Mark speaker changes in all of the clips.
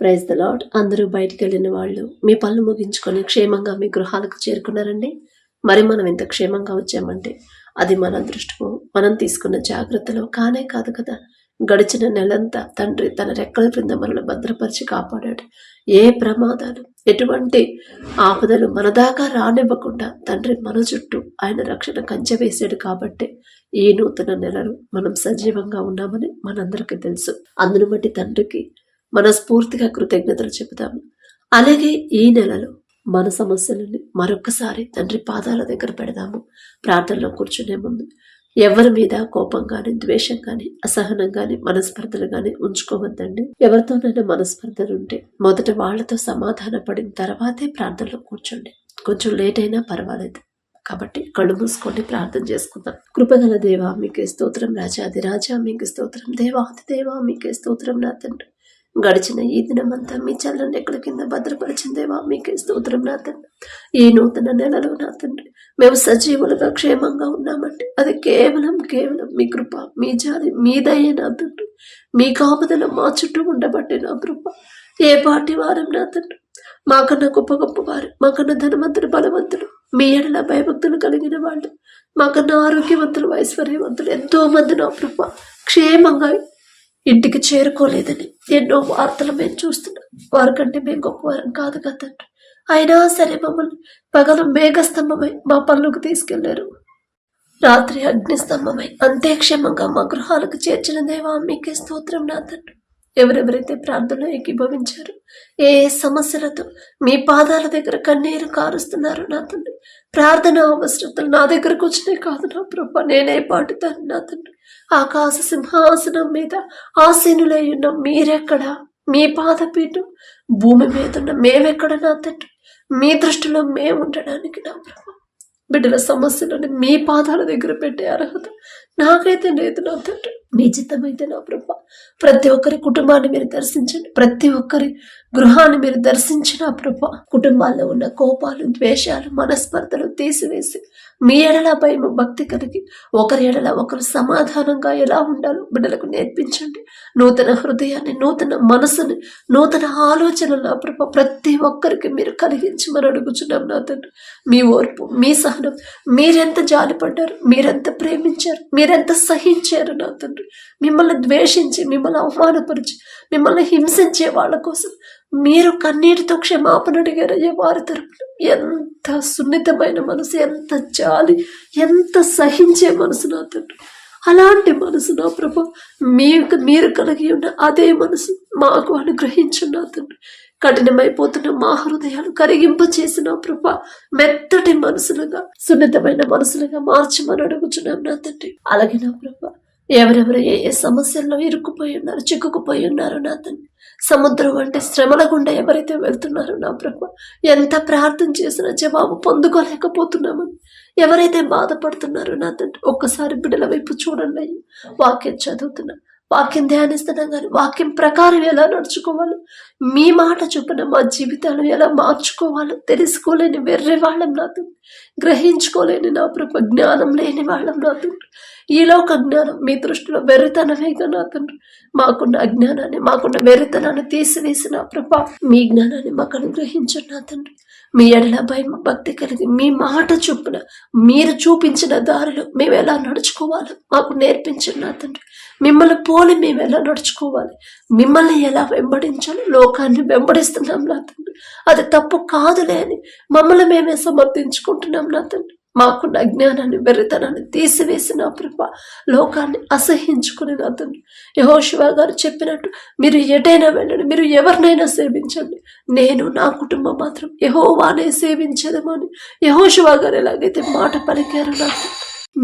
Speaker 1: Praise the lord. అందరూ బయటికి వెళ్ళిన వాళ్ళు మీ పనులు ముగించుకొని క్షేమంగా మీ గృహాలకు చేరుకున్నారండి. మరి మనం ఎంత క్షేమంగా వచ్చామంటే అది మన అదృష్టము, మనం తీసుకున్న జాగ్రత్తలో కానే కాదు కదా. గడిచిన నెలంతా తండ్రి తన రెక్కల క్రింద మనల్ని భద్రపరిచి కాపాడాడు. ఏ ప్రమాదాలు, ఎటువంటి ఆపదలు మన దాకా రానివ్వకుండా తండ్రి మన చుట్టూ ఆయన రక్షణ కంచె వేశాడు. కాబట్టి ఈ నూతన నెలలో మనం సజీవంగా ఉన్నామని మనందరికీ తెలుసు. అందును బట్టి తండ్రికి మనస్ఫూర్తిగా కృతజ్ఞతలు చెబుతాము. అలాగే ఈ నెలలో మన సమస్యలని మరొక్కసారి తండ్రి పాదాల దగ్గర పెడదాము. ప్రార్థనలో కూర్చునే ముందు ఎవరి మీద కోపం కానీ, ద్వేషం కానీ, అసహనం కానీ, మనస్పర్ధలు కానీ ఉంచుకోవద్దండి. ఎవరితోనైనా మనస్పర్ధలు ఉంటే మొదట వాళ్లతో సమాధాన పడిన తర్వాతే ప్రార్థనలో కూర్చోండి. కొంచెం లేట్ అయినా పర్వాలేదు. కాబట్టి కళ్ళు మూసుకొని ప్రార్థన చేసుకుందాం. కృపగల దేవా మీకే స్తోత్రం, రాజాది రాజా మీకే స్తోత్రం, దేవాది దేవా మీకే స్తోత్రం. నా తండ్రి గడిచిన ఈ దినమంతా మీ చల్లని ఎక్కడి కింద భద్రపరిచిన దేవా మీకే స్తోత్రం. నా తండ్రి ఈ నూతన నెలలో నా తండ్రి మేము సజీవులుగా క్షేమంగా ఉన్నామంటే అది కేవలం మీ కృప, మీ జాలి, మీ దయ. నా తండ్రి మీ కాపుదల మా చుట్టూ ఉండబట్టే నా కృప. ఏ పాటి వారం నా తండ్రి మాకన్నా గొప్ప వారు, మాకన్నా ధనవంతులు, బలవంతులు, మీ ఎడల భయభక్తులు కలిగిన వాళ్ళు, మాకన్నా ఆరోగ్యవంతులు, ఐశ్వర్యవంతులు ఎంతో మంది నా కృప క్షేమంగా ఇంటికి చేరుకోలేదని ఎన్నో వార్తలు మేము చూస్తున్నాం. వారికంటే మేము గొప్పవారం కాదు కదా. అయినా సరే మమ్మల్ని పగలు మేఘస్తంభమై మా పనులకు తీసుకెళ్లారు, రాత్రి అగ్నిస్తంభమై అంతే క్షేమంగా మా గృహాలకు చేర్చిన దేవా మీకే స్తోత్రం. నా తండ్రి ఎవరెవరైతే ప్రార్థనలో ఏకీభవించారు, ఏ సమస్యలతో మీ పాదాల దగ్గర కన్నీరు కారుస్తున్నారు నా తండ్రి, ప్రార్థన అవసరతలు నా దగ్గరకు వచ్చినాయి కాదు నా ప్రభా, నేనే పాటుతాను నా తండ్రి. ఆకాశ సింహాసనం మీద ఆసీనులై ఉన్న మీరెక్కడ, మీ పాదపీఠం భూమి మీద ఉన్న మేమెక్కడ నా తండ్రి, మీ దృష్టిలో మేము ఉండడానికి నా ప్రభా. బిడ్డల సమస్యలను మీ పాదాల దగ్గర పెట్టే అర్హత నాకైతే లేదు నా తండ్రి. మీ చిత్తమైతే నా ప్రభా ప్రతి ఒక్కరి కుటుంబాన్ని మీరు దర్శించండి, ప్రతి ఒక్కరి గృహాన్ని మీరు దర్శించిన ప్రభా. కుటుంబాల్లో ఉన్న కోపాలు, ద్వేషాలు, మనస్పర్ధలు తీసివేసి మీ ఎడల భయం, భక్తి కలిగి ఒకరి ఎడల ఒకరు సమాధానంగా ఎలా ఉండాలో బిడ్డలకు నేర్పించండి. నూతన హృదయాన్ని, నూతన మనసుని, నూతన ఆలోచనలు నా ప్రభా ప్రతి ఒక్కరికి మీరు కలిగించి మనం అడుగుచున్నాం నా తండ్రి. మీ ఓర్పు, మీ సహనం, మీరెంత జాలిపడ్డారు, మీరెంత ప్రేమించారు, మీరెంత సహించారు నా తండ్రి. మిమ్మల్ని ద్వేషించి, మిమ్మల్ని అవమానపరిచి, మిమ్మల్ని హింసించే వాళ్ళ కోసం మీరు కన్నీటితో క్షమాపణ అడిగారయ్యే వారి తరపున. ఎంత సున్నితమైన మనసు, ఎంత జాలి, ఎంత సహించే మనసు నా తండ్రి. అలాంటి మనసు నా ప్రభా మీరు కలిగి ఉన్న అదే మనసు మాకు అనుగ్రహించున్నా తండ్రి. కఠినమైపోతున్న మా హృదయాలు కరిగింప చేసిన ప్రభా మెత్తటి మనసులుగా, సున్నితమైన మనసులుగా మార్చమని అడుగుచున్నాం నా తండ్రి. అలాగే నా ప్రభా ఎవరెవరు ఏ సమస్యల్లో ఇరుక్కుపోయి ఉన్నారు, చిక్కుకుపోయి ఉన్నారు నా తండ్రి, సముద్రం అంటే శ్రమల గుండా ఎవరైతే వెళ్తున్నారో నా ప్రభా, ఎంత ప్రార్థన చేసినా జవాబు పొందుకోలేకపోతున్నామని ఎవరైతే బాధపడుతున్నారో నా తండ్రి ఒక్కసారి బిడ్డల వైపు చూడండి. వాక్యం చదువుతున్నా, వాక్యం ధ్యానిస్తున్నాం, కానీ వాక్యం ప్రకారం ఎలా నడుచుకోవాలో, మీ మాట చొప్పున మా జీవితాలు ఎలా మార్చుకోవాలో తెలుసుకోలేని వెర్రే వాళ్ళం నా తండ్రి, గ్రహించుకోలేని నా ప్రభ జ్ఞానం లేని వాళ్ళం నా తండ్రి. ఈ లోక జ్ఞానం మీ దృష్టిలో వెర్రితనమేగా నా తండ్రి. మాకున్న అజ్ఞానాన్ని, మాకున్న వెర్రితనాన్ని తీసివేసిన ప్రభా మీ జ్ఞానాన్ని మాకు అనుగ్రహించండి నా తండ్రి. మీ ఎడల భయం, భక్తి కలిగి మీ మాట చొప్పున మీరు చూపించిన దారిలో మేము ఎలా నడుచుకోవాలో మాకు నేర్పించండి నా తండ్రి. మిమ్మల్ని పోలి మేము ఎలా నడుచుకోవాలి, మిమ్మల్ని ఎలా వెంబడించాలి, లోకాన్ని వెంబడిస్తున్నాం నా తండ్రి. అది తప్పు కాదులే అని మమ్మల్ని మేమే సమర్థించుకుంటున్నాం నా తండ్రి. మాకున్న అజ్ఞానాన్ని, వెర్రితనాన్ని తీసివేసిన ప్రభా లోకాన్ని అసహించుకుని నా తండ్రి. యెహోషువ గారు చెప్పినట్టు మీరు ఎటైనా వెళ్ళండి, మీరు ఎవరినైనా సేవించండి, నేను నా కుటుంబం మాత్రం యెహోవానే సేవించదమని యెహోషువ గారు ఎలాగైతే మాట పలికారు నాకు,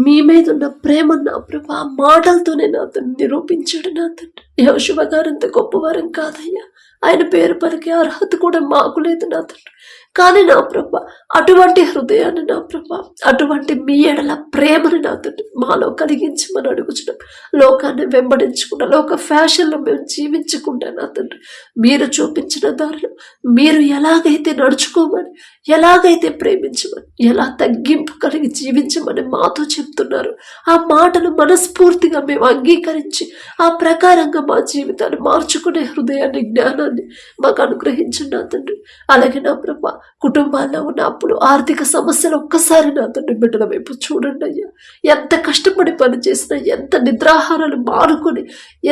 Speaker 1: మీ మీద ఉన్న ప్రేమ నా ప్రభా మాటలతోనే నా తండ్రి నిరూపించాడు నా తండ్రి. యెహోషువ గారు అంత గొప్పవారం కాదయ్యా, ఆయన పేరు పలికే అర్హత కూడా మాకు లేదు నా తండ్రి. కానీ నా ప్రభా అటువంటి హృదయాన్ని నా ప్రభా, అటువంటి మీ ఎడల ప్రేమని నా తండ్రి మాలో కలిగించి మనం అడుగుచున్నాం. లోకాన్ని వెంబడించకుండా, లోక ఫ్యాషన్లో మేము జీవించకుండా నా తండ్రి మీరు చూపించిన దారిలో మీరు ఎలాగైతే నడుచుకోమని, ఎలాగైతే ప్రేమించమని, ఎలా తగ్గింపు కలిగి జీవించమని మాతో చెప్తున్నారు, ఆ మాటను మనస్ఫూర్తిగా మేము అంగీకరించి ఆ ప్రకారంగా మా జీవితాన్ని మార్చుకునే హృదయాన్ని, జ్ఞానాన్ని క్షేమాన్ని మాకు అనుగ్రహించండి నా తండ్రి. అలాగే నా ప్రభా, కుటుంబాల్లో ఉన్న అప్పులు, ఆర్థిక సమస్యలు ఒక్కసారి నా తండ్రి బిడ్డల వైపు చూడండి అయ్యా. ఎంత కష్టపడి పని చేసినా, ఎంత నిద్రాహారాలు మానుకొని,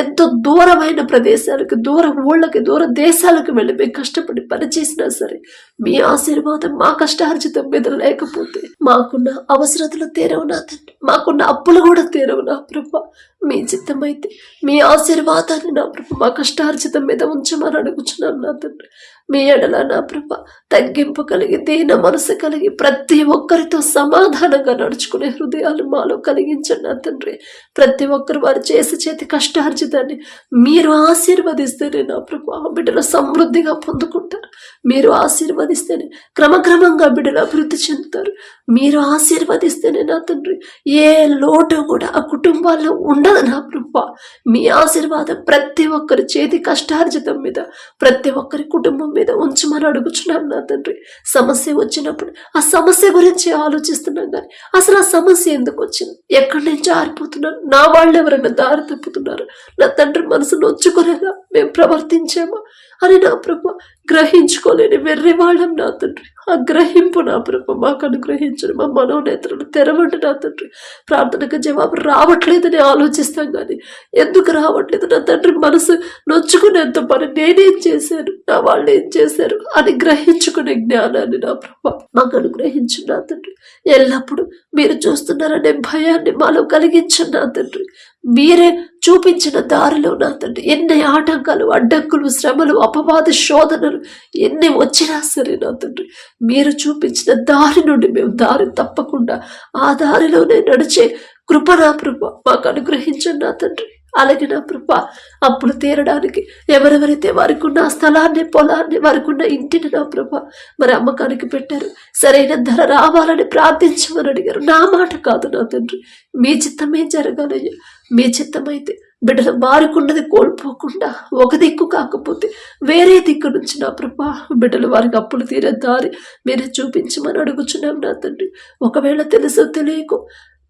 Speaker 1: ఎంతో దూరమైన ప్రదేశాలకు, దూర ఊళ్ళకి, దూర దేశాలకు వెళ్ళి మేము కష్టపడి పని చేసినా సరే మీ ఆశీర్వాదం మా కష్టార్జితం మీద లేకపోతే మాకున్న అవసరతలు తీరవు నా తండ్రి, మాకున్న అప్పులు కూడా తీరవు నా ప్రభా. మీ చిత్తమైతే మీ ఆశీర్వాదాన్ని నా ప్రభు మా కష్టార్జితం మీద ఉంచమని అడుగుచున్నాను నా తండ్రి. మీ ఎడల నా ప్రభ తగ్గింపు కలిగి, దీన మనసు కలిగి, ప్రతి ఒక్కరితో సమాధానంగా నడుచుకునే హృదయాలు మాలో కలిగించండి నా తండ్రి. ప్రతి ఒక్కరు వారు చేతి కష్టార్జితాన్ని మీరు ఆశీర్వదిస్తేనే నా ప్రభు ఆ బిడ్డలు సమృద్ధిగా పొందుకుంటారు. మీరు ఆశీర్వదిస్తేనే క్రమక్రమంగా బిడ్డలు అభివృద్ధి చెందుతారు. మీరు ఆశీర్వదిస్తేనే నా తండ్రి ఏ లోటు కూడా ఆ కుటుంబాల్లో ఉండదు నా ప్రభు. మీ ఆశీర్వాదం ప్రతి ఒక్కరి చేతి కష్టార్జితం మీద, ప్రతి ఒక్కరి కుటుంబం మీద ఉంచమని అడుగుచున్నాం నా తండ్రి. సమస్య వచ్చినప్పుడు ఆ సమస్య గురించి ఆలోచిస్తున్నాం, కానీ అసలు ఆ సమస్య ఎందుకు వచ్చింది, ఎక్కడి నుంచి ఆరిపోతున్నారు, నా వాళ్ళు ఎవరైనా దారి తప్పుతున్నారు, నా తండ్రి మనసు నొచ్చుకునేలా మేము ప్రవర్తించామా అని నా ప్రభు గ్రహించుకోలేని వెర్రి వాళ్ళం నా తండ్రి. ఆ గ్రహింపు నా ప్రభు మాకు అనుగ్రహించండి. మా మనోనేత్రులు తెరవండి నా తండ్రి. ప్రార్థనకు జవాబు రావట్లేదని ఆలోచిస్తాం, కానీ ఎందుకు రావట్లేదు నా తండ్రి మనసు నొచ్చుకునేంత పని నేనేం చేశాను, నా వాళ్ళు ఏం చేశారు అని గ్రహించుకునే జ్ఞానాన్ని నా ప్రభు మాకు అనుగ్రహించండి నా తండ్రి. ఎల్లప్పుడూ మీరు చూస్తున్నారనే భయాన్ని మాలో కలిగించండి నా తండ్రి. మీరే చూపించిన దారిలో నా తండ్రి ఎన్ని ఆటంకాలు, అడ్డంకులు, శ్రమలు, అపవాద శోధనలు ఎన్ని వచ్చినా సరే నా తండ్రి మీరు చూపించిన దారి నుండి మేము దారి తప్పకుండా ఆ దారిలోనే నడిచే కృప నా ప్రభు మాకు అనుగ్రహించండి నా తండ్రి. అలాగే నా ప్రభ అప్పులు తీరడానికి ఎవరెవరైతే వారికి ఉన్న స్థలాన్ని, పొలాన్ని, వారికి ఉన్న ఇంటిని నా ప్రభ మరి అమ్మకానికి పెట్టారు, సరైన ధర రావాలని ప్రార్థించమని అడిగారు. నా మాట కాదు నా తండ్రి, మీ చిత్తమే జరగాలయ్యా. మీ చిత్తమైతే బిడ్డలు వారికున్నది కోల్పోకుండా ఒక దిక్కు కాకపోతే వేరే దిక్కు నుంచి నా ప్రభా బిడ్డలు వారికి అప్పులు తీరే దారి మీరే చూపించమని అడుగుచున్నాం నా తండ్రి. ఒకవేళ తెలుసో తెలియకో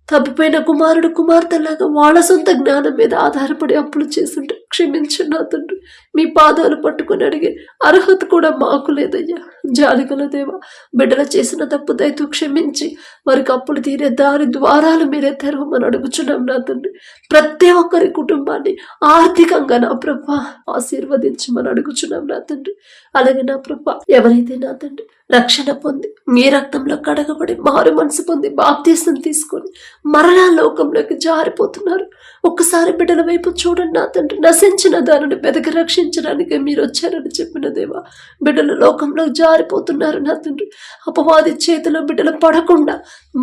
Speaker 1: తప్పిపోయిన కుమారుడు కుమార్తెలాగా వాళ్ళ సొంత జ్ఞానం మీద ఆధారపడి అప్పులు చేస్తుంటే క్షమించండి నా తండ్రి. మీ పాదాలు పట్టుకుని అడిగే అర్హత కూడా మాకు లేదయ్యా. జాలిగల దేవా, బిడ్డలు చేసిన తప్పు దయతో క్షమించి వారికి అప్పులు తీరే దారి ద్వారాలు మీరే తెరవమని అడుగుచున్నాం నా తండ్రి. ప్రతి ఒక్కరి కుటుంబాన్ని ఆర్థికంగా నా ప్రభా ఆశీర్వదించమని అడుగుచున్నాం నా తండ్రి. అలాగే నా ప్రభా ఎవరైతే నా తండ్రి రక్షణ పొంది మీ రక్తంలో కడగబడి మారు మనసు పొంది బాప్తీసం తీసుకొని మరలా లోకంలోకి జారిపోతున్నారు, ఒక్కసారి బిడ్డల వైపు చూడండి నా తండ్రి. నశించిన దానిని వెదకి రక్షించడానికి మీరు వచ్చారని చెప్పిన దేవా, బిడ్డలు లోకంలో జారిపోతున్నారు నా తండ్రి. అపవాది చేతిలో బిడ్డలు పడకుండా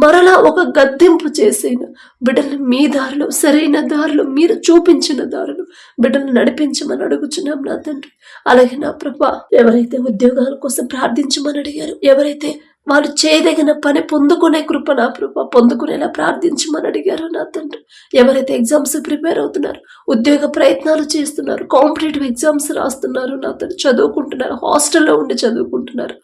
Speaker 1: మరలా ఒక గద్దెంపు చేసిన బిడ్డలు మీ దారిలో, సరైన దారిలో, మీరు చూపించిన దారిలో బిడ్డలు నడిపించమని అడుగుచున్నాం నా తండ్రి. అలాగే నా ప్రభా ఎవరైతే ఉద్యోగాల కోసం ప్రార్థించమని అడిగారు, ఎవరైతే వాళ్ళు చేయదగిన పని పొందుకునే కృప నా ప్రభా పొందుకునేలా ప్రార్థించమని అడిగారు నా తండ్రి. ఎవరైతే ఎగ్జామ్స్ ప్రిపేర్ అవుతున్నారు, ఉద్యోగ ప్రయత్నాలు చేస్తున్నారు, కాంపిటేటివ్ ఎగ్జామ్స్ రాస్తున్నారు నా తండ్రి, చదువుకుంటున్నారు, హాస్టల్లో ఉండి చదువుకుంటున్నారు,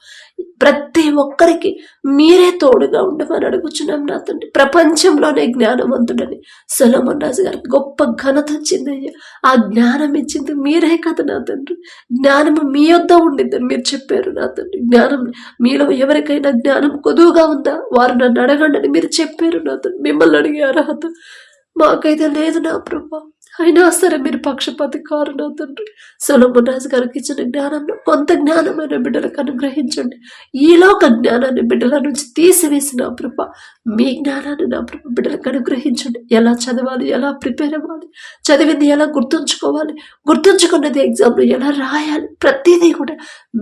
Speaker 1: ప్రతి ఒక్కరికి మీరే తోడుగా ఉండమని అడుగుచున్నాం నా తండ్రి. ప్రపంచంలోనే జ్ఞానవంతుడని సొలొమోన్ రాజు గారికి గొప్ప ఘనత వచ్చిందయ్యా. ఆ జ్ఞానం ఇచ్చింది మీరే కదా నా తండ్రి. జ్ఞానము మీ యొద్ద ఉండిద్దని మీరు చెప్పారు నా తండ్రి. జ్ఞానం మీలో ఎవరికైనా జ్ఞానం కొదువుగా ఉందా వారు నన్ను అడగండి అని మీరు చెప్పారు నా తండ్రి. మిమ్మల్ని అడిగే అర్హత మాకైతే లేదు నా ప్రభా, అయినా సరే మీరు పక్షపాతి కారు నా తండ్రి. సొలొమోన్ రాజు గారికి ఇచ్చిన జ్ఞానంలో కొంత జ్ఞానమైన బిడ్డలకు అనుగ్రహించండి. ఈలోక జ్ఞానాన్ని బిడ్డల నుంచి తీసివేసిన ప్రభ మీ జ్ఞానాన్ని నా ప్రభ బిడ్డలకు అనుగ్రహించండి. ఎలా చదవాలి, ఎలా ప్రిపేర్ అవ్వాలి, చదివింది ఎలా గుర్తుంచుకోవాలి, గుర్తుంచుకున్నది ఎగ్జామ్లో ఎలా రాయాలి, ప్రతిదీ కూడా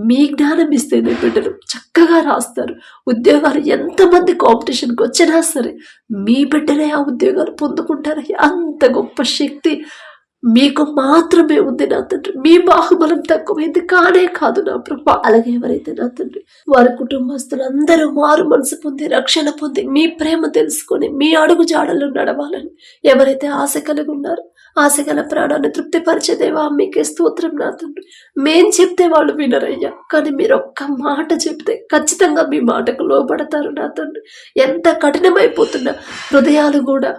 Speaker 1: మీ జ్ఞానం ఇస్తేనే బిడ్డలు చక్కగా రాస్తారు. ఉద్యోగాలు ఎంతమంది కాంపిటీషన్కి వచ్చినా సరే మీ బిడ్డలే ఆ ఉద్యోగాలు పొందుకుంటారు. అంత గొప్ప శక్తి మీకు మాత్రమే ఉంది నా తండ్రి. మీ బాహుబలం తక్కువైంది కానే కాదు నా ప్రభా. అలాగే ఎవరైతే నా తండ్రి వారి కుటుంబస్తులందరూ మారు మనసు పొంది రక్షణ పొంది మీ ప్రేమ తెలుసుకొని మీ అడుగు జాడల్లో నడవాలని ఎవరైతే ఆశ కలిగి ఉన్నారో ఆశగల ప్రాణాన్ని తృప్తిపరిచేదేవా మీకే స్తోత్రం నా తండ్రి. మేం చెప్తే వాళ్ళు వినరయ్యా, కానీ మీరు ఒక్క మాట చెప్తే ఖచ్చితంగా మీ మాటకు లోబడతారు నా తండ్రి. ఎంత కఠినమైపోతున్న హృదయాలు కూడా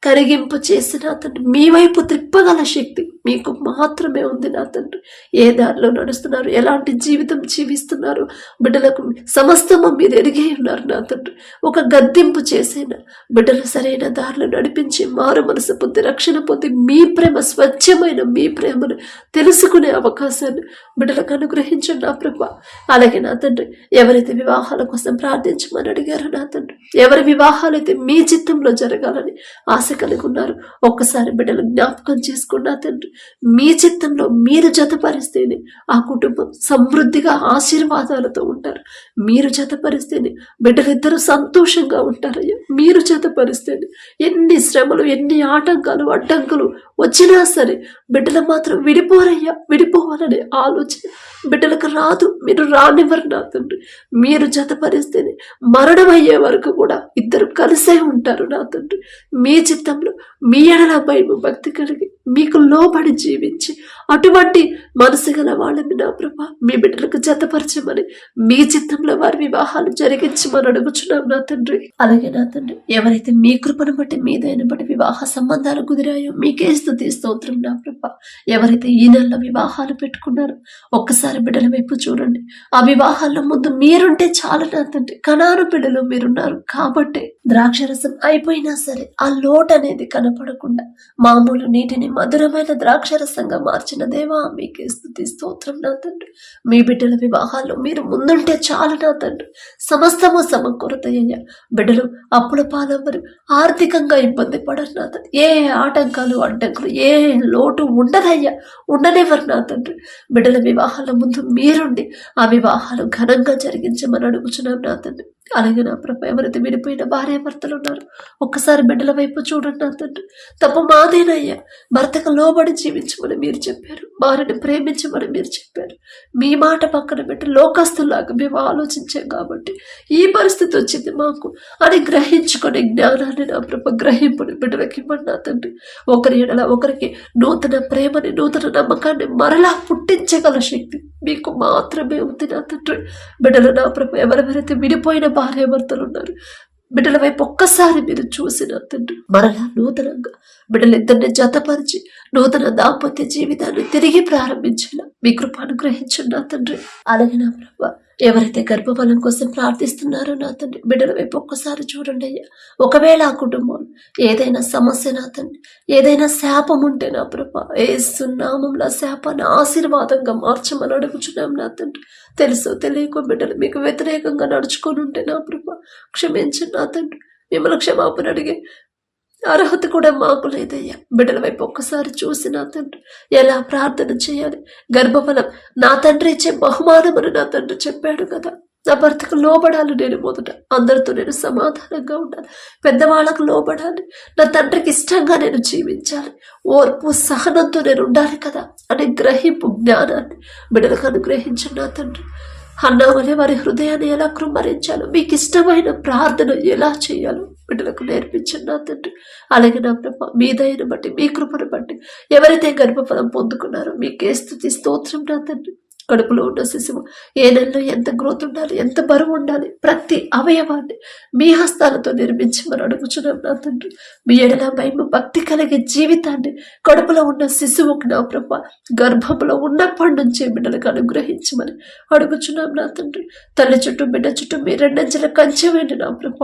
Speaker 1: కరిగింపు చేసి నా తండ్రి మీ వైపు త్రిప్పగల శక్తి మీకు మాత్రమే ఉంది నా తండ్రి. ఏ దారిలో నడుస్తున్నారు, ఎలాంటి జీవితం జీవిస్తున్నారు, బిడ్డలకు సమస్తము మీరు ఎరిగే ఉన్నారు నా తండ్రి. ఒక గద్దింపు చేసిన బిడ్డలు సరైన దారిలో నడిపించి మారు మనసు పొంది రక్షణ పొంది మీ ప్రేమ, స్వచ్ఛమైన మీ ప్రేమను తెలుసుకునే అవకాశాన్ని బిడ్డలకు అనుగ్రహించండి నా ప్రభా. అలాగే నా తండ్రి, ఎవరైతే వివాహాల కోసం ప్రార్థించమని అడిగారో నా తండ్రి, ఎవరి వివాహాలైతే మీ చిత్తంలో జరగాలని ఆశ కలిగి ఉన్నారు, ఒక్కసారి బిడ్డలు జ్ఞాపకం చేసుకున్నా తండ్రి. మీ చిత్తంలో మీరు జతపరిస్తేనే ఆ కుటుంబం సమృద్ధిగా ఆశీర్వాదాలతో ఉంటారు. మీరు జతపరిస్తేనే బిడ్డలిద్దరూ సంతోషంగా ఉంటారయ్యా. మీరు జతపరిస్తేనే ఎన్ని శ్రమలు, ఎన్ని ఆటంకాలు, అడ్డంకులు వచ్చినా సరే బిడ్డలు మాత్రం విడిపోరయ్యా. విడిపోవాలనే ఆలోచన బిడ్డలకు రాదు. మీరు రానివ్వరు నా తండ్రి. మీరు జతపరిస్తేనే మరణం అయ్యే వరకు కూడా ఇద్దరు కలిసే ఉంటారు నా తండ్రి. మీ చిత్తంలో మీ ఎడల భయము భక్తి కలిగి మీకు లోబడి జీవించి అటువంటి మనసు గల వాళ్ళని నా ప్రభా మీ బిడ్డలకు జతపరచమని మీ చిత్తంలో వారి వివాహాలు జరిగించమని అడుగుచున్నాం నా తండ్రి. అలాగే నా తండ్రి, ఎవరైతే మీ కృపను బట్టి మీదైన బట్టి వివాహ సంబంధాలు కుదిరాయో మీకే స్తుతి స్తోత్రం నా ప్రభా. ఎవరైతే ఈ నెలలో వివాహాలు పెట్టుకున్నారో ఒక్కసారి బిడ్డల వైపు చూడండి. ఆ వివాహాల్లో ముందు మీరుంటే చాలు నా తండ్రి. కనాను బిడ్డలు మీరున్నారు కాబట్టి ద్రాక్షరసం అయిపోయినా సరే ఆ లోటు అనేది కనపడకుండా మామూలు నీటిని మధురమైన ద్రాక్షరసంగా మార్చిన దేవా మీకే స్తుతి స్తోత్రం నా తండ్రి. మీ బిడ్డల వివాహాల్లో మీరు ముందుంటే చాలు నా తండ్రి. సమస్తము సమకూరతయ్యా. బిడ్డలు అప్పుల పాలవ్వరు, ఆర్థికంగా ఇబ్బంది పడరు నా తండ్రి. ఏ ఆటంకాలు, అడ్డంకులు, ఏ లోటు ఉండదయ్యా, ఉండనివ్వరు నా తండ్రి. బిడ్డల వివాహాల ముందు మీరుండి ఆ వివాహాలు ఘనంగా జరిగించమని అడుగుచున్నాం నా తండ్రి. అలాగే నా ప్రభ, ఎవరైతే విడిపోయిన భార్యాభర్తలు ఉన్నారు ఒక్కసారి బిడ్డల వైపు చూడండి నా తండ్రి. తప్ప మాదేనయ్యా. భర్తకు లోబడి జీవించమని మీరు చెప్పారు, భార్యని ప్రేమించమని మీరు చెప్పారు. మీ మాట పక్కన పెట్టి లోకస్తులాగా మేము ఆలోచించాం కాబట్టి ఈ పరిస్థితి వచ్చింది మాకు అని గ్రహించుకొని జ్ఞానాన్ని నా ప్రభ, గ్రహింపుని బిడ్డలకి ఇవ్వండి నా తండ్రి. ఒకరి ఎడల ఒకరికి నూతన ప్రేమని, నూతన నమ్మకాన్ని మరలా పుట్టించగల శక్తి మీకు మాత్రమే ఉంది నా తండ్రి. బిడ్డలు నా ప్రభ, ఎవరెవరైతే విడిపోయిన భార్యాభర్తలు ఉన్నారు బిడ్డల వైపు ఒక్కసారి మీరు చూసిన తండ్రి, మరలా నూతనంగా బిడ్డలిద్దరిని జతపరిచి నూతన దాంపత్య జీవితాన్ని తిరిగి ప్రారంభించేలా మీ కృప అనుగ్రహించండి నా తండ్రి. అలాగే నా ప్రభా, ఎవరైతే గర్భఫలం కోసం ప్రార్థిస్తున్నారో నా తండ్రి, బిడ్డల వైపు ఒక్కసారి చూడండి అయ్యా. ఒకవేళ ఆ కుటుంబం ఏదైనా సమస్య నా తండ్రి, ఏదైనా శాపం ఉంటే నా ప్రభా, యేసు నామములో శాపాన్ని ఆశీర్వాదంగా మార్చమని అడుగుచున్నాం నా తండ్రి. తెలుసో తెలియకో బిడ్డలు మీకు వ్యతిరేకంగా నడుచుకొని ఉంటే నా ప్రభా క్షమించండి నా తండ్రి. మిమ్మల్ని క్షమాపణ అడిగే అర్హత కూడా మాకు లేదయ్యా. బిడ్డల వైపు ఒక్కసారి చూసి నా తండ్రి ఎలా ప్రార్థన చేయాలి, గర్భఫలం నా తండ్రి ఇచ్చే బహుమానమని నా తండ్రి చెప్పాడు కదా. నా భర్తకు లోబడాలి, నేను మొదట అందరితో నేను సమాధానంగా ఉండాలి, పెద్దవాళ్ళకు లోబడాలి, నా తండ్రికి ఇష్టంగా నేను జీవించాలి, ఓర్పు సహనంతో నేను ఉండాలి కదా అనే గ్రహింపు జ్ఞానాన్ని బిడ్డలకు అనుగ్రహించండి నా తండ్రి. అన్నామనే వారి హృదయాన్ని ఎలా కృమ్మరించాలో, మీకు ఇష్టమైన ప్రార్థన ఎలా చేయాలో బిడ్డలకు నేర్పించండి నా తండ్రి. అలాగే నా ప్రభ, మీ దయను బట్టి, మీ కృపను బట్టి ఎవరైతే గర్భఫలం పొందుకున్నారో మీకే స్తుతి స్తోత్రం నా తండ్రి. కడుపులో ఉన్న శిశువు ఏ నెలలో ఎంత గ్రోత్ ఉండాలి, ఎంత బరువు ఉండాలి, ప్రతి అవయవాన్ని మీ హస్తాలతో నిర్మించమని అడుగుచున్నాం నా తండ్రి. మీ ఎడల భయము భక్తి కలిగే జీవితాన్ని కడుపులో ఉన్న శిశువుకి నా ప్రభ, గర్భంలో ఉన్నప్పటి నుంచే బిడ్డలకు అనుగ్రహించమని అడుగుచున్నాం నా తండ్రి. తల్లి చుట్టూ బిడ్డ చుట్టూ మీ రెండంచెల కంచెవేంటి నా ప్రభ,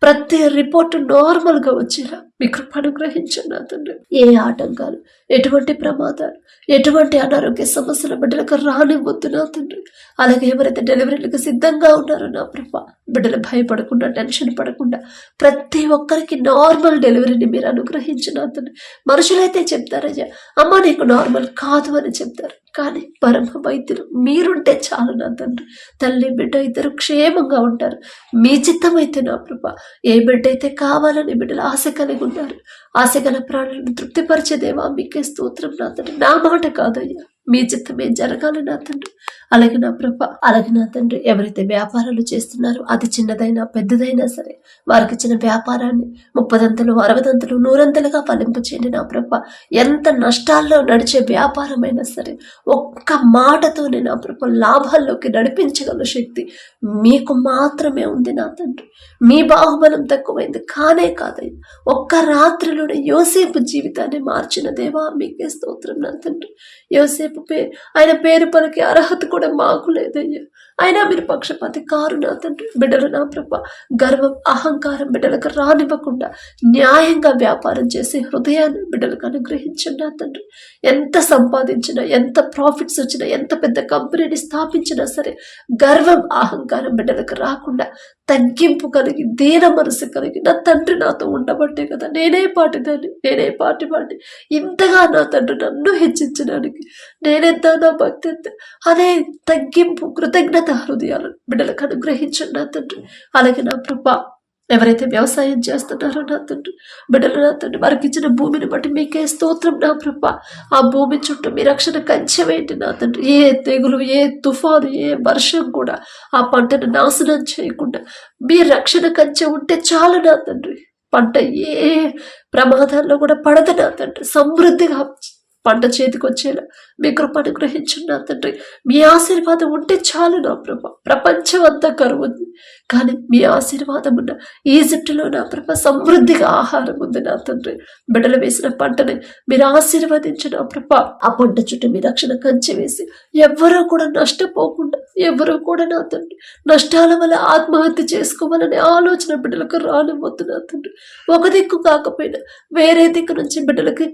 Speaker 1: ప్రతి రిపోర్ట్ నార్మల్గా వచ్చేలా మీ కృప అనుగ్రహించండి నా తండ్రి. ఏ ఆటంకాలు, ఎటువంటి ప్రమాదాలు, ఎటువంటి అనారోగ్య సమస్యల బిడ్డలకు రానివ్వద్దు నా తండ్రి. అలాగే ఎవరైతే డెలివరీలకు సిద్ధంగా ఉన్నారో నా ప్రభ, బిడ్డలు భయపడకుండా, టెన్షన్ పడకుండా ప్రతి ఒక్కరికి నార్మల్ డెలివరీని మీరు అనుగ్రహించిన నా తండ్రి. మనుషులైతే చెప్తారయ్యా, అమ్మ నీకు నార్మల్ కాదు అని చెప్తారు, కానీ పరమ వైద్యులు మీరుంటే చాలు నా తండ్రి. తల్లి బిడ్డ ఇద్దరు క్షేమంగా ఉంటారు. మీ చిత్తమైతే నా ప్రభ, ఏ బిడ్డ అయితే కావాలని బిడ్డలు ఆశ కలిగి ఉన్నారు, ఆశ గల ప్రాణులను తృప్తిపరిచేదేవా మీకే స్తోత్రం నా తండ్రి. నా మాట కాదయ్యా, మీ చిత్తమే జరగాలి నా తండ్రి. అలాగే నా ప్రభ, అలాగే నా తండ్రి, ఎవరైతే వ్యాపారాలు చేస్తున్నారో అది చిన్నదైనా పెద్దదైనా సరే వారికి ఇచ్చిన వ్యాపారాన్ని 30దంతలు 60దంతలు 100ంతలుగా ఫలింపు చేయండి నా ప్రభ. ఎంత నష్టాల్లో నడిచే వ్యాపారమైనా సరే ఒక్క మాటతోనే నా ప్రభ లాభాల్లోకి నడిపించగల శక్తి మీకు మాత్రమే ఉంది నా తండ్రి. మీ బాహుబలం తక్కువైంది కానే కాదయ్యా. ఒక్క రాత్రిలోనే యోసేపు జీవితాన్ని మార్చిన దేవా మీకే స్తోత్రం నా తండ్రి. యోసేపు ఆయన పేరు పలికే అర్హత కూడా మాకు లేదయ్యా. అయినా మీరు పక్షపాతి కారు నా తండ్రి. బిడ్డలు నా ప్రభ గర్వం అహంకారం బిడ్డలకు రానివ్వకుండా న్యాయంగా వ్యాపారం చేసే హృదయాన్ని బిడ్డలకు అనుగ్రహించండి నా తండ్రి. ఎంత సంపాదించినా, ఎంత ప్రాఫిట్స్ వచ్చినా, ఎంత పెద్ద కంపెనీని స్థాపించినా సరే గర్వం అహంకారం బిడ్డలకు రాకుండా తగ్గింపు కలిగి దీన మనసు కలిగి నా తండ్రి నాతో ఉండబట్టే కదా నేనే పాటిదాన్ని, నేనే పాటివాడిని. ఇంతగా నా తండ్రి నన్ను హెచ్చించడానికి నేనెంత, నా భక్తి ఎంత అనే తగ్గింపు కృతజ్ఞత హృదయాలను బిడ్డలకు అనుగ్రహించండి నా తండ్రి. అలాగే నా ప్రభా, ఎవరైతే వ్యవసాయం చేస్తున్నారో నా తండ్రి, బిడ్డలు నా తండ్రి వారికి ఇచ్చిన భూమిని బట్టి మీకే స్తోత్రం నా ప్రభా. ఆ భూమి చుట్టూ మీ రక్షణ కంచె వేయండి నా తండ్రి. ఏ తెగులు, ఏ తుఫాను, ఏ వర్షం కూడా ఆ పంటను నాశనం చేయకుండా మీ రక్షణ కంచె ఉంటే చాలు నా తండ్రి. పంట ఏ ప్రమాదాల్లో కూడా పడదు నా తండ్రి. సమృద్ధిగా పంట చేతికి వచ్చేలా మీ కృప అనుగ్రహించండి నా తండ్రి. మీ ఆశీర్వాదం ఉంటే చాలు నా ప్రభ. ప్రపంచం అంతా కరువు ఉంది కానీ మీ ఆశీర్వాదం ఉన్న ఈజిప్టులో నా ప్రభ సమృద్ధిగా ఆహారం ఉంది నా తండ్రి. బిడ్డలు వేసిన పంటని మీరు ఆశీర్వదించిన నా ప్రభ. ఆ పంట చుట్టూ మీ రక్షణ కంచె వేసి ఎవరూ కూడా నష్టపోకుండా, ఎవరూ కూడా నా తండ్రి నష్టాల వల్ల ఆత్మహత్య చేసుకోవాలనే ఆలోచన బిడ్డలకు రానివ్వద్దు నా తండ్రి. ఒక దిక్కు కాకపోయినా వేరే దిక్కు నుంచి బిడ్డలకి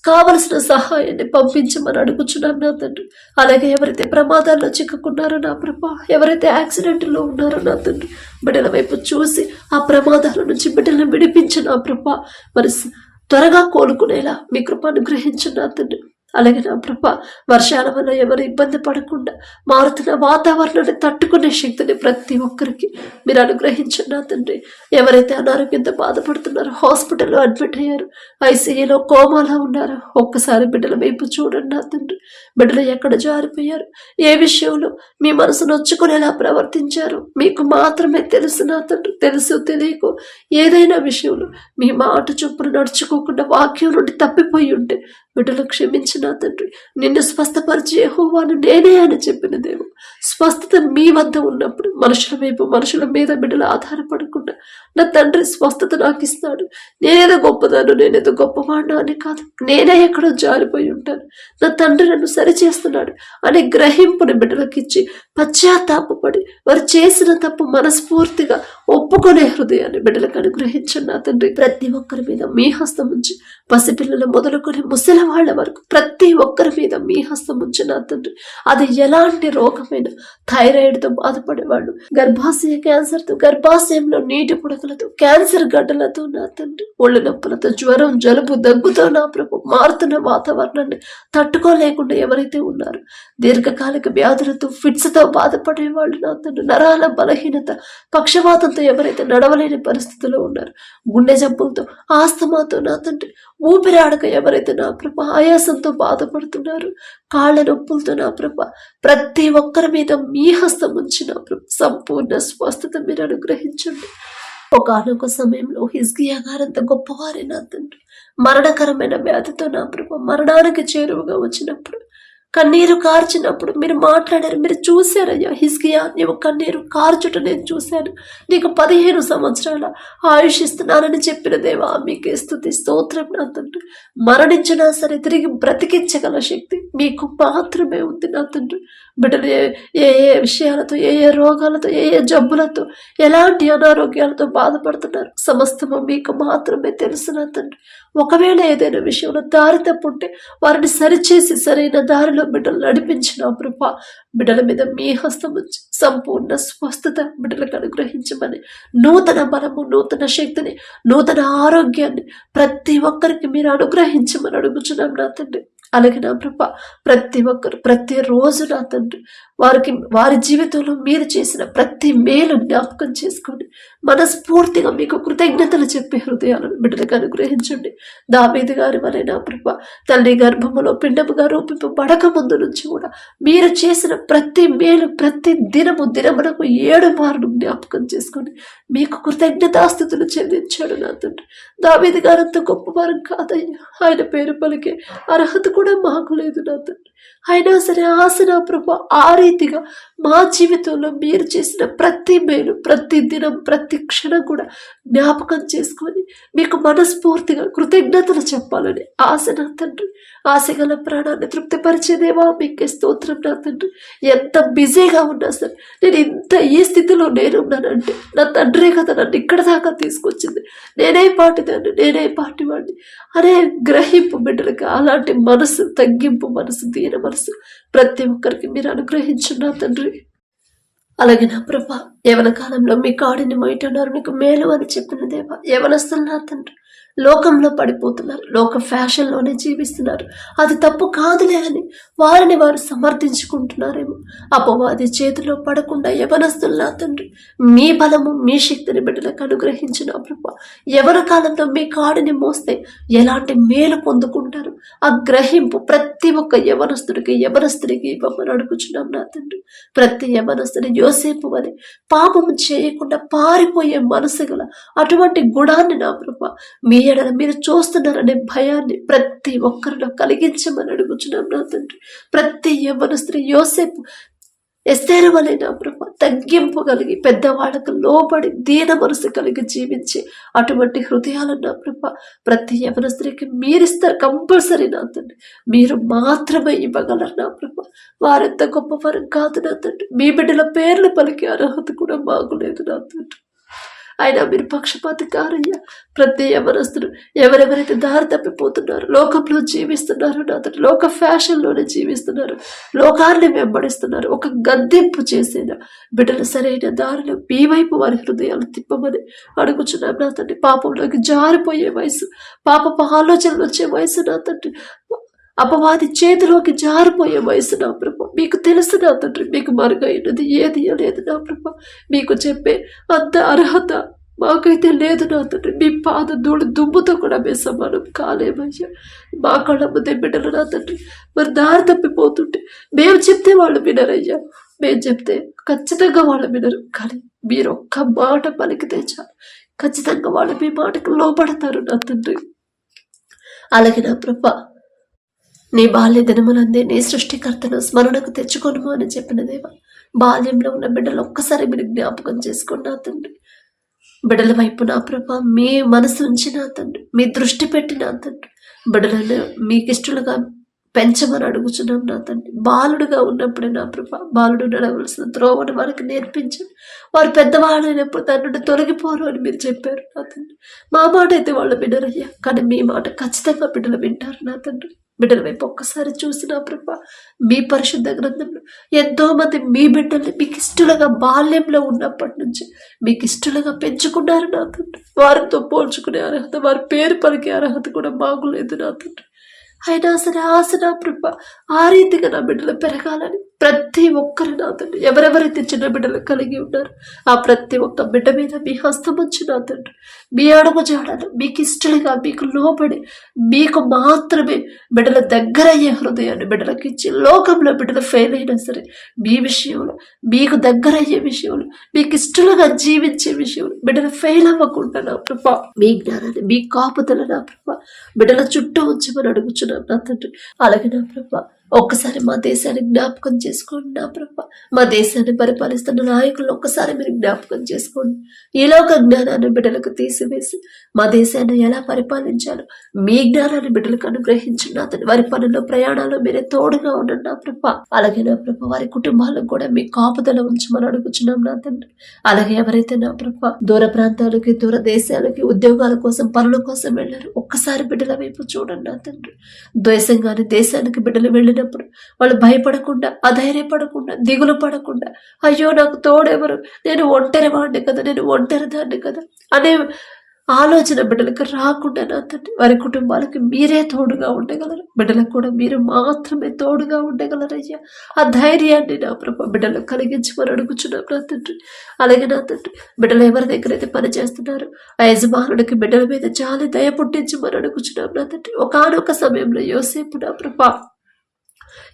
Speaker 1: కావలసిన సహాయాన్ని పంపించమని అడుగుచున్నాను నా తండ్రి. అలాగే ఎవరైతే ప్రమాదాల్లో చిక్కుకున్నారో నా ప్రభా, ఎవరైతే యాక్సిడెంట్లో ఉన్నారో నా తండ్రి, బిడ్డల వైపు చూసి ఆ ప్రమాదాల నుంచి బిడ్డలను విడిపించిన నా ప్రభా, మరి త్వరగా కోలుకునేలా మీ కృప అనుగ్రహించు నా తండ్రి. అలాగే నా ప్రభ వర్షాల వల్ల ఎవరు ఇబ్బంది పడకుండా మారుతున్న వాతావరణాన్ని తట్టుకునే శక్తిని ప్రతి ఒక్కరికి మీరు అనుగ్రహించండి నా తండ్రి. ఎవరైతే అనారోగ్యంతో బాధపడుతున్నారో, హాస్పిటల్లో అడ్మిట్ అయ్యారు, ఐసీయూలో కోమాలో ఉన్నారో ఒక్కసారి బిడ్డల వైపు చూడండి నా తండ్రి. బిడ్డలు ఎక్కడ జారిపోయారు, ఏ విషయంలో మీ మనసు నొచ్చుకునేలా ప్రవర్తించారు మీకు మాత్రమే తెలుసు నా తండ్రి. తెలుసు తెలియకు ఏదైనా విషయంలో మీ మాట చొప్పున నడుచుకోకుండా వాక్యం నుండి తప్పిపోయి ఉంటే బిడ్డలు క్షమించిన తండ్రి. నిన్ను స్వస్థపరిచే యెహోవాను నేనే అని చెప్పిన దేవు. స్వస్థత మీ వద్ద ఉన్నప్పుడు మనుషుల వైపు, మనుషుల మీద బిడ్డలు ఆధారపడకుండా నా తండ్రి స్వస్థత నాకు ఇస్తాడు. నేనేదో గొప్పదాను, నేనేదో గొప్పవాడు అని కాదు, నేనే ఎక్కడో జారిపోయి ఉంటాను, నా తండ్రి నన్ను సరిచేస్తున్నాడు అనే గ్రహింపుని బిడ్డలకు ఇచ్చి పశ్చాత్తాపడి వారు చేసిన తప్పు మనస్ఫూర్తిగా ఒప్పుకునే హృదయాన్ని బిడ్డలకు అనుగ్రహించండి నా తండ్రి. ప్రతి ఒక్కరి మీద మీ హస్తం ఉంచి, పసిపిల్లలు మొదలుకొని ముసలి వాళ్ళ వరకు ప్రతి ఒక్కరి మీద మీ హస్తం ఉంచి నా తండ్రి. అది ఎలాంటి రోగమైన, థైరాయిడ్తో బాధపడేవాళ్ళు, గర్భాశయ క్యాన్సర్తో, గర్భాశయంలో నీటి పుడకలతో, క్యాన్సర్ గడ్డలతో నా తండ్రి, ఒళ్ళు నొప్పులతో, జ్వరం, జలుబు, దగ్గుతో నా ప్రభు మారుతున్న వాతావరణాన్ని తట్టుకోలేకుండా ఎవరైతే ఉన్నారో, దీర్ఘకాలిక వ్యాధులతో, ఫిట్స్తో బాధపడేవాళ్ళు నా తండ్రి, నరాల బలహీనత, పక్షవాతంతో ఎవరైతే నడవలేని పరిస్థితిలో ఉన్నారు, గుండె జబ్బులతో, ఆస్తమాతో నా తండ్రి, ఊపిరాడక ఎవరైతే నా ప్రభ ఆయాసంతో బాధపడుతున్నారు, కాళ్ళ నొప్పులతో నా ప్రభ ప్రతి ఒక్కరి మీద మీ హస్తం ఉంచి నా ప్రభ సంపూర్ణ స్వస్థత మీరు అనుగ్రహించండి. ఒకనొక సమయంలో హిజ్కియా గారంత గొప్పవారే నా తండ్రి, మరణకరమైన వ్యాధితో నా ప్రభ మరణానికి చేరువగా వచ్చినప్పుడు, కన్నీరు కార్చినప్పుడు మీరు మాట్లాడారు. మీరు చూశారయ్యా, హిజ్కియా నీవు కన్నీరు కార్చుట నేను చూశాను, నీకు 15 సంవత్సరాల ఆయుష్ ఇస్తున్నానని చెప్పిన దేవా మీకే స్తుతి స్తోత్రం నా తండ్రి. మరణించినా సరే తిరిగి బ్రతికించగల శక్తి మీకు మాత్రమే ఉంది నా తండ్రి. బిడ్డలు ఏ ఏ విషయాలతో, ఏ ఏ రోగాలతో, ఏ ఏ జబ్బులతో, ఎలాంటి అనారోగ్యాలతో బాధపడుతున్నారు సమస్తము మీకు మాత్రమే తెలుసు నా తండ్రి. ఒకవేళ ఏదైనా విషయంలో దారి తప్పుంటే వారిని సరిచేసి సరైన దారిలో బిడ్డలు నడిపించిన ప్రభా, బిడ్డల మీద మీ హస్తం ఉంచి సంపూర్ణ స్వస్థత బిడ్డలకు అనుగ్రహించమని, నూతన బలము, నూతన శక్తిని, నూతన ఆరోగ్యాన్ని ప్రతి ఒక్కరికి మీరు అనుగ్రహించమని అడుగుచున్నాం నా తండ్రి. అలాగే నా ప్రభ ప్రతి ఒక్కరు ప్రతిరోజు నా తండ్రి వారి జీవితంలో మీరు చేసిన ప్రతి మేలు జ్ఞాపకం చేసుకోండి. మనస్ఫూర్తిగా మీకు కృతజ్ఞతలు చెప్పే హృదయాలను బిడ్డలకు అనుగ్రహించండి. దావీదు గారి వలె నా ప్రభ తల్లి గర్భములో పిండముగా రూపింపబడక ముందు నుంచి కూడా మీరు చేసిన ప్రతి మేలు ప్రతి దినమునకు 7 మార్లు జ్ఞాపకం చేసుకోండి. మీకు కృతజ్ఞతాస్థుతులు చెల్లించాడు నా తండ్రి. దావీదు గారంత గొప్పవారం కాదయ్యా, ఆయన పేరు పలికే అర్హత కూడా మాకు లేదు నా తండ్రి. అయినా సరే ఆశ నా ప్రభా ఆ రీతిగా మా జీవితంలో మీరు చేసిన ప్రతి మేలు ప్రతి దినం ప్రతి క్షణం కూడా జ్ఞాపకం చేసుకొని మీకు మనస్ఫూర్తిగా కృతజ్ఞతలు చెప్పాలని ఆశ నా తండ్రి. ఆశ గల ప్రాణాన్ని తృప్తిపరిచేదేవా మీకే స్తోత్రం నా తండ్రి. ఎంత బిజీగా ఉన్నా సరే నేను ఈ స్థితిలో నేనున్నానంటే నా తండ్రే కదా నన్ను ఇక్కడ దాకా తీసుకొచ్చింది. నేనే పాటిదాన్ని, నేనే పాటివాడిని అనే గ్రహింపు బిడ్డలకి, అలాంటి మనసు, తగ్గింపు మనసు, దీన మనసు ప్రతి ఒక్కరికి మీరు అనుగ్రహించున్నా తండ్రి. అలాగే నా ప్రభా యవన కాలంలో మీ కాడిని మొయటన్నారు, మీకు మేలు అని చెప్పిన దేవా, యవనస్తులు నా తండ్రి లోకంలో పడిపోతున్నారు, లోక ఫ్యాషన్లోనే జీవిస్తున్నారు. అది తప్పు కాదులే అని వారిని వారు సమర్థించుకుంటున్నారేమో. అపవాది చేతిలో పడకుండా యవనస్తులు నా తండ్రి మీ బలము మీ శక్తిని బిడ్డలకు అనుగ్రహించిన ప్రభా, యవన కాలంలో మీ కాడిని మోస్తే ఎలాంటి మేలు పొందుకుంటారు ఆ గ్రహింపు ప్రతి ఒక్క యవనస్తుడికి యవనస్తుడికి ఇవ్వమని అడుగుచున్నాం నా తండ్రి. ప్రతి యవనస్తుడి యోసేపు అని పాపము చేయకుండా పారిపోయే మనసు గల అటువంటి గుణాన్ని నా ప్రభా మీ ఎడల మీరు చూస్తున్నారనే భయాన్ని ప్రతి ఒక్కరిలో కలిగించమని అడుగుచున్నాం నా తండ్రి. ప్రతి యవ్వనస్త్రీ యోసేపు ఎస్తేరు వలె నా ప్రభా తగ్గింపు కలిగి పెద్దవాళ్ళకు లోబడి దీన మనసు కలిగి జీవించి అటువంటి హృదయాలను నా ప్రభా ప్రతి యవనస్త్రీకి మీరిస్తారు కంపల్సరీ నా తండ్రి. మీరు మాత్రమే ఇవ్వగలరు నా ప్రభా. వారెంత గొప్పవారు కాదు నా తండ్రి. మీ బిడ్డల పేర్లు పలికే అర్హత కూడా మాకు లేదు నా తండ్రి. ఆయన మీరు పక్షపాతి కారయ్యా. ప్రతి యవనస్తులు ఎవరెవరైతే దారి తప్పిపోతున్నారు, లోకంలో జీవిస్తున్నారు నా తండ్రి, లోక ఫ్యాషన్లోనే జీవిస్తున్నారు, లోకాన్ని వెంబడిస్తున్నారు, ఒక గద్దెంపు చేసేదా బిడ్డలు సరైన దారిలో మీ వైపు వారి హృదయాలు తిప్పమని అడుగుచున్నాం నా తండ్రి. పాపంలోకి జారిపోయే వయసు, పాపపు ఆలోచనలు వచ్చే వయసు నా తండ్రి, అపవాది చేతిలోకి జారిపోయే వయసు నా ప్రభా మీకు తెలుసు నా తండ్రి. మీకు మరుగైనది ఏది లేదు నా ప్రభా. మీకు చెప్పే అంత అర్హత మాకైతే లేదు నా తండ్రి. మీ పాద ధూళి దుమ్ముతో కూడా మేము సమానం కాలేమయ్యా. మా కళ్ళ ముందే బిడ్డలు నా తండ్రి మరి దారి తప్పిపోతుంటే మేము చెప్తే వాళ్ళు వినరయ్యా. మేము చెప్తే ఖచ్చితంగా వాళ్ళు వినరు, కానీ మీరు ఒక్క మాట పలికితే చాలు ఖచ్చితంగా వాళ్ళు మీ మాటకు లోపడతారు నా తండ్రి. అలాగే నా ప్రభా నీ బాల్య దినములందే నీ సృష్టికర్తను స్మరణకు తెచ్చుకోను అని చెప్పిన దేవా, బాల్యంలో ఉన్న బిడ్డలు ఒక్కసారి మీరు జ్ఞాపకం చేసుకోండి నా తండ్రి. బిడ్డల వైపు నా ప్రభా మీ మనసు ఉంచి నా తండ్రి, మీ దృష్టి పెట్టి నా తండ్రి బిడ్డలను మీకు ఇష్టలుగా పెంచమని అడుగుచున్నాం నా తండ్రి. బాలుడుగా ఉన్నప్పుడే నా ప్రభా బాలుడు నడవలసిన త్రోవను వారికి నేర్పించండి. వారు పెద్దవాళ్ళైనప్పుడు దాని నుండి తొలగిపోరు అని మీరు చెప్పారు నా తండ్రి. మా మాట అయితే వాళ్ళు వినరయ్యా, కానీ మీ మాట ఖచ్చితంగా బిడ్డలు వింటారు నా తండ్రి. బిడ్డల వైపు ఒక్కసారి చూసిన ప్రభా మీ పరిశుద్ధ గ్రంథంలో ఎంతో మంది మీ బిడ్డల్ని మీకు ఇష్టలుగా బాల్యంలో ఉన్నప్పటి నుంచి మీకు ఇష్టలుగా పెంచుకున్నారు నా తండ్రి. వారితో పోల్చుకునే అర్హత, వారి పేరు పలికే అర్హత కూడా బాగులేదు నా తండ్రి. అయినా సరే ఆశ నా ప్రభా ఆ రీతిగా నా బిడ్డలు పెరగాలని ప్రతి ఒక్కరు నా తండ్రి ఎవరెవరైతే చిన్న బిడ్డలు కలిగి ఉన్నారు ఆ ప్రతి ఒక్క బిడ్డ మీద మీ హస్తం వచ్చి నా తండ్రి మీ అడుగు జాడలు మీకు ఇష్టలుగా మీకు లోబడి మీకు మాత్రమే బిడ్డల దగ్గర అయ్యే హృదయాన్ని బిడ్డలకు ఇచ్చి లోకంలో బిడ్డలు ఫెయిల్ అయినా సరే మీ విషయంలో మీకు దగ్గర అయ్యే విషయంలో మీకు ఇష్టలుగా జీవించే విషయంలో బిడ్డలు ఫెయిల్ అవ్వకుండా నా ప్రభా మీ జ్ఞానాన్ని మీ కాపుదల నా ప్రభా బిడ్డల చుట్టూ ఉంచమని అడుగుచున్నాను నా తండ్రి. అలాగే నా ప్రభా ఒక్కసారి మా దేశాన్ని జ్ఞాపకం చేసుకోండి నా ప్రభా. మా దేశాన్ని పరిపాలిస్తున్న నాయకులు ఒక్కసారి మీరు జ్ఞాపకం చేసుకోండి. ఈలోక జ్ఞానాన్ని బిడ్డలకు తీసివేసి మా దేశాన్ని ఎలా పరిపాలించాలో మీ జ్ఞానాన్ని బిడ్డలకు అనుగ్రహించండి నా తండ్రి. వారి పనుల్లో ప్రయాణాలు మీరే తోడుగా ఉండండి నా ప్రభా. అలాగే నా ప్రభా వారి కుటుంబాలకు కూడా మీ కాపుదల ఉంచమని అడుగుచున్నాం నా తండ్రి. అలాగే ఎవరైతే నా ప్రభా దూర ప్రాంతాలకి దూర దేశాలకి ఉద్యోగాల కోసం పనుల కోసం వెళ్ళారు ఒక్కసారి బిడ్డల వైపు చూడండి నా తండ్రి. ద్వేషంగానే దేశానికి బిడ్డలు వెళ్ళినప్పుడు వాళ్ళు భయపడకుండా అధైర్యపడకుండా దిగులు పడకుండా అయ్యో నాకు తోడెవరు, నేను ఒంటరి వాడిని కదా, నేను ఒంటరి దాన్ని కదా అనే ఆలోచన బిడ్డలకు రాకుండా నా తండ్రి వారి కుటుంబాలకు మీరే తోడుగా ఉండగలరు. బిడ్డలకు కూడా మీరు మాత్రమే తోడుగా ఉండగలరయ్యా. ఆ ధైర్యాన్ని నా ప్రభు బిడ్డలకు కలిగించమని అడుగుచున్నాం నా తండ్రి. అలాగే నా తండ్రి బిడ్డలు ఎవరి దగ్గర అయితే పని చేస్తున్నారు ఆ యజమానుడికి బిడ్డల మీద జాలి దయ పుట్టించమని అడుగుచున్నాం నా తండ్రి. ఒకానొక సమయంలో యోసేపు నా ప్రభా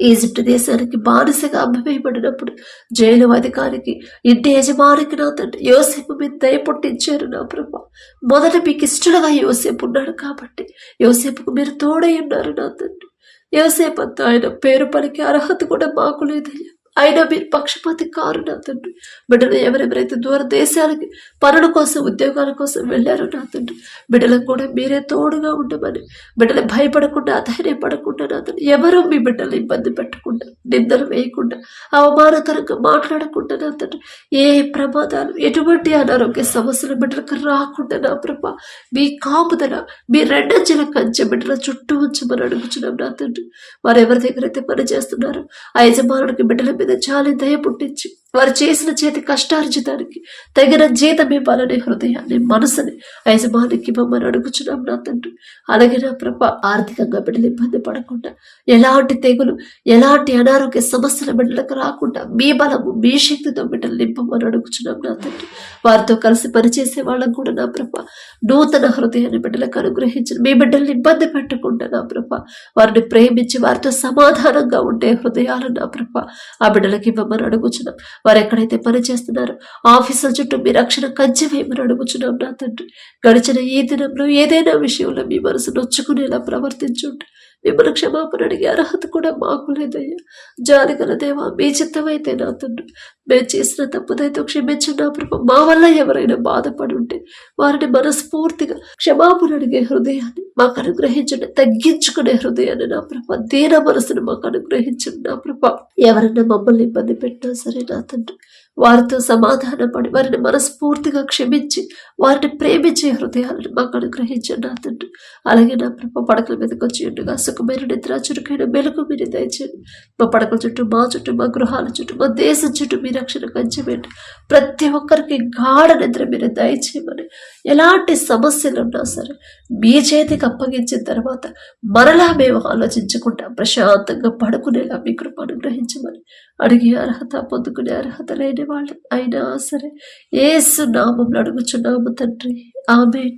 Speaker 1: ఈజిప్ట్ దేశానికి బానిసగా అమ్మవేయబడినప్పుడు జైలు అధికారికి ఇంటి యజమానికి నా తండ్రి యోసేపు మీద దయ పుట్టించారు నా ప్రభా. మొదట మీకు ఇష్టలుగా యోసేపు ఉన్నాడు కాబట్టి యోసేపుకు మీరు తోడై ఉన్నారు నా తండ్రి. యోసేపు అంతా ఆయన పేరు పలికి అర్హత కూడా మాకు లేదయ్యా. అయినా మీరు పక్షపాతి కారు నా తండ్రి. బిడ్డలు ఎవరెవరైతే దూర దేశాలకి పనుల కోసం ఉద్యోగాల కోసం వెళ్ళారో నా తండ్రి బిడ్డలకు కూడా మీరే తోడుగా ఉండమని, బిడ్డలు భయపడకుండా అధైర్యపడకుండా నా తండ్రి ఎవరూ మీ బిడ్డలు ఇబ్బంది పెట్టకుండా నిందలు వేయకుండా అవమానకరంగా మాట్లాడకుండా నా తండ్రి ఏ ప్రమాదాలు ఎటువంటి అనారోగ్య సమస్యలు బిడ్డలకు రాకుండా నా ప్రభా మీ కాపుదల మీ రెండంచెల కంచె బిడ్డల చుట్టూ ఉంచమని అడుగుచున్నాం నా తండ్రి. వారు ఎవరి దగ్గర అయితే పని చేస్తున్నారో ఆ యజమానుడికి బిడ్డల మీద చాలా దయ పుట్టించి వారు చేసిన చేతి కష్టార్జితానికి తగిన జీతం ఇవ్వాలనే హృదయాన్ని మనసుని యజమానికి ఇవ్వమని అడుగుచున్నాం నా తండ్రి. అలాగే నా ప్రభ ఆర్థికంగా బిడ్డలు ఇబ్బంది పడకుండా ఎలాంటి తెగులు ఎలాంటి అనారోగ్య సమస్యల బిడ్డలకు రాకుండా మీ బలము మీ శక్తితో బిడ్డలు నింపమని అడుగుచున్నాం నా తండ్రి. వారితో కలిసి పనిచేసే వాళ్ళకు కూడా నా ప్రభ నూతన హృదయాన్ని బిడ్డలకు అనుగ్రహించిన మీ బిడ్డల్ని ఇబ్బంది పెట్టకుండా నా ప్రభ వారిని ప్రేమించి వారితో సమాధానంగా ఉండే హృదయాలు నా ప్రభ ఆ బిడ్డలకి ఇవ్వమని అడుగుచున్నాం. వారు ఎక్కడైతే పని చేస్తున్నారో ఆఫీసుల చుట్టూ మీ రక్షణ కంచె వేయమని అడుగుచున్నాం నా తండ్రి. గడిచిన ఈ దినంలో ఏదైనా విషయంలో మీ మనసు నొచ్చుకునేలా ప్రవర్తించుంటే మిమ్మల్ని క్షమాపణ అడిగే అర్హత కూడా మాకు లేదయ్యా. జాలి గల దేవా మీ చిత్తమైతే నా తండ్రి మేము చేసిన తప్పుదైతే క్షమించిన ప్రభు. మా వల్ల ఎవరైనా బాధపడి ఉంటే వారిని మనస్ఫూర్తిగా క్షమాపణ అడిగే హృదయాన్ని మాకు అనుగ్రహించండి. తగ్గించుకునే హృదయాన్ని నా ప్రభ దీన మనసును మాకు అనుగ్రహించండి నా ప్రభ. ఎవరైనా మమ్మల్ని ఇబ్బంది పెట్టినా సరే నా తండ్రి వారితో సమాధానపడి వారిని మనస్ఫూర్తిగా క్షమించి వారిని ప్రేమించే హృదయాలను మాకు అనుగ్రహించండి నా తండ్రి. అలాగే నా ప్రభ పడకల మీదకి వచ్చి ఉండగా సుఖమైన నిద్ర చురుకైన మెలకు మీరు దయచేయండి. మా పడకల చుట్టూ మా చుట్టూ మా గృహాల చుట్టూ మా దేశం చుట్టూ మీ రక్షణ కంచెమేంటి. ప్రతి ఒక్కరికి గాఢ నిద్ర మీరు దయచేయమని ఎలాంటి సమస్యలు ఉన్నా సరే మీ చేతికి అప్పగించిన తర్వాత మరలా మేము ఆలోచించకుండా ప్రశాంతంగా పడుకునేలా మీ కృప అనుగ్రహించమని అడిగే అర్హత పొందుకునే అర్హత లేని వాళ్ళు అయినా సరే యేసు నామములో అడుగుచున్నాము తండ్రి. ఆమేన్.